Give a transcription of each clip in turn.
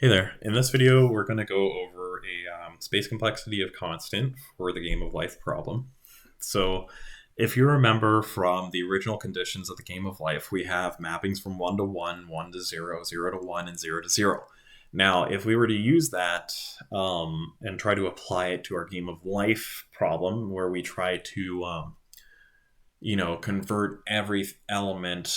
Hey there. In this video, we're going to go over a space complexity of constant for the game of life problem. So if you remember from the original conditions of the game of life, we have mappings from 1 to 1, 1 to 0, 0 to 1, and 0 to 0. Now, if we were to use that and try to apply it to our game of life problem, where we try to convert every element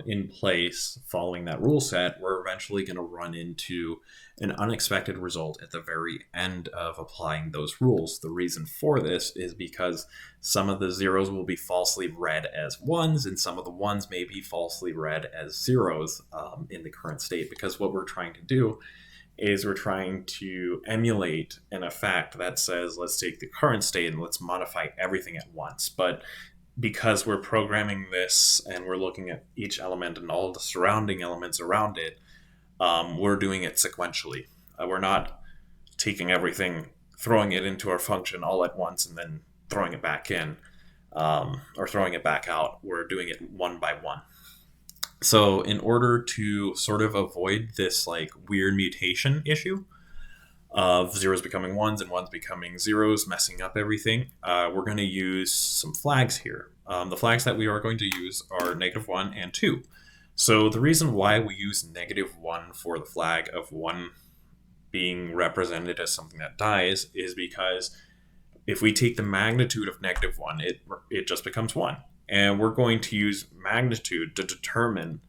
in place following that rule set, we're eventually going to run into an unexpected result at the very end of applying those rules. The reason for this is because some of the zeros will be falsely read as ones, and some of the ones may be falsely read as zeros in the current state, because what we're trying to do is we're trying to emulate an effect that says, let's take the current state and let's modify everything at once. But because we're programming this and we're looking at each element and all the surrounding elements around it, we're doing it sequentially. We're not taking everything, throwing it into our function all at once and then throwing it back in or throwing it back out. We're doing it one by one. So in order to sort of avoid this like weird mutation issue of zeros becoming ones and ones becoming zeros, messing up everything, we're going to use some flags here. The flags that we are going to use are -1 and 2. So the reason why we use -1 for the flag of 1 being represented as something that dies is because if we take the magnitude of -1, it just becomes 1. And we're going to use magnitude to determine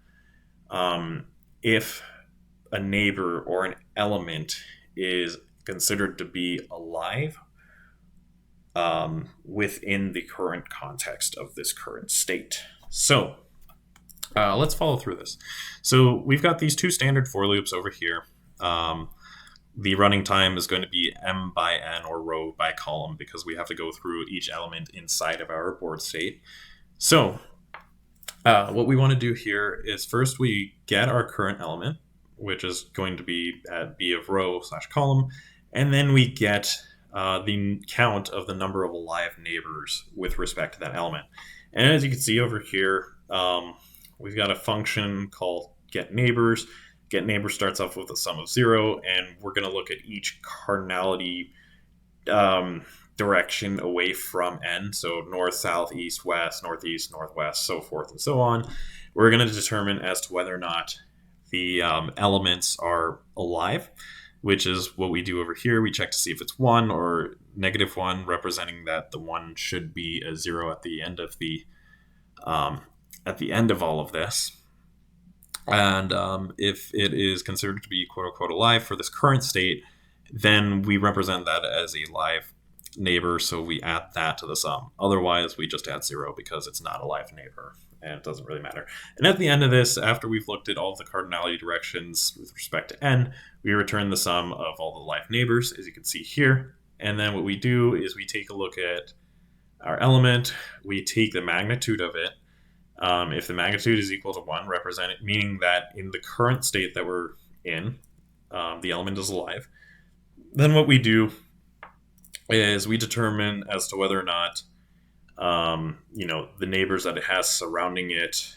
if a neighbor or an element is considered to be alive within the current context of this current state. So let's follow through this. So we've got these two standard for loops over here. The running time is going to be m by n, or row by column, because we have to go through each element inside of our board state. So what we want to do here is first we get our current element, which is going to be at b of row / column, and then we get the count of the number of alive neighbors with respect to that element. And as you can see over here, we've got a function called getNeighbors. GetNeighbors starts off with a sum of 0, and we're going to look at each cardinality direction away from n, so north, south, east, west, northeast, northwest, so forth and so on. We're going to determine as to whether or not the elements are alive, which is what we do over here. We check to see if it's 1 or -1, representing that the 1 should be a 0 at the end of all of this. And if it is considered to be quote-unquote alive for this current state, then we represent that as a live neighbor, so we add that to the sum. Otherwise, we just add 0 because it's not a live neighbor, and it doesn't really matter. And at the end of this, after we've looked at all the cardinality directions with respect to n, we return the sum of all the live neighbors, as you can see here. And then what we do is we take a look at our element, we take the magnitude of it. If the magnitude is equal to 1, represent it, meaning that in the current state that we're in, the element is alive. Then what we do is we determine as to whether or not the neighbors that it has surrounding it,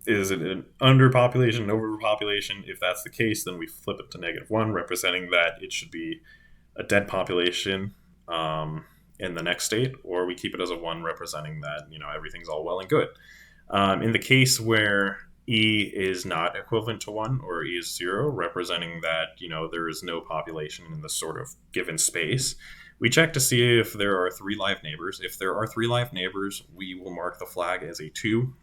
is it an underpopulation, an overpopulation? If that's the case, then we flip it to -1, representing that it should be a dead population in the next state, or we keep it as a 1, representing that everything's all well and good. In the case where E is not equivalent to 1, or E is 0, representing that there is no population in this sort of given space, we check to see if there are 3 live neighbors. If there are 3 live neighbors, we will mark the flag as a 2.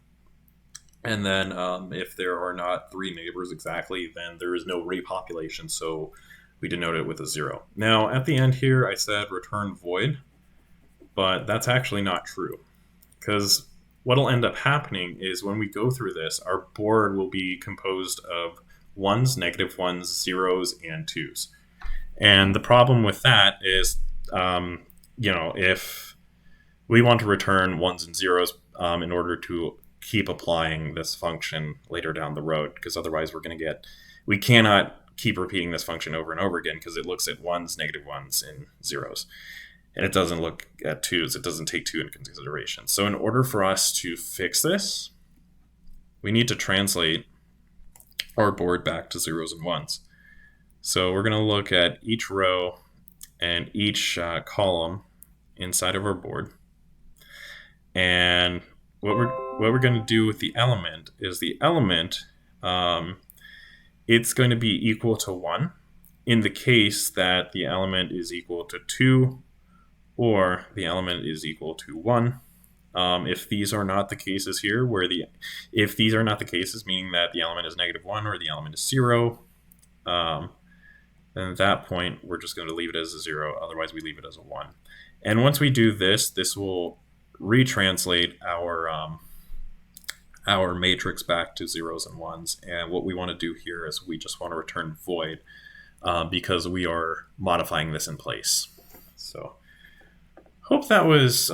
And then if there are not 3 neighbors exactly, then there is no repopulation, so we denote it with a 0. Now, at the end here, I said return void, but that's actually not true, because what'll end up happening is when we go through this, our board will be composed of 1s, -1s, 0s, and 2s. And the problem with that is, if we want to return 1s and 0s in order to keep applying this function later down the road, because otherwise we cannot keep repeating this function over and over again, because it looks at 1s, -1s, and 0s. And it doesn't look at 2s. It doesn't take 2 into consideration. So in order for us to fix this, we need to translate our board back to zeros and ones. So we're going to look at each row and each column inside of our board. And what we're going to do with the element is the element, it's going to be equal to 1 in the case that the element is equal to 2 or the element is equal to 1. If these are not the cases here, if these are not the cases, meaning that the element is -1 or the element is 0, then at that point we're just going to leave it as a 0. Otherwise, we leave it as a 1. And once we do this, this will retranslate our matrix back to zeros and ones. And what we want to do here is we just want to return void because we are modifying this in place. So hope that was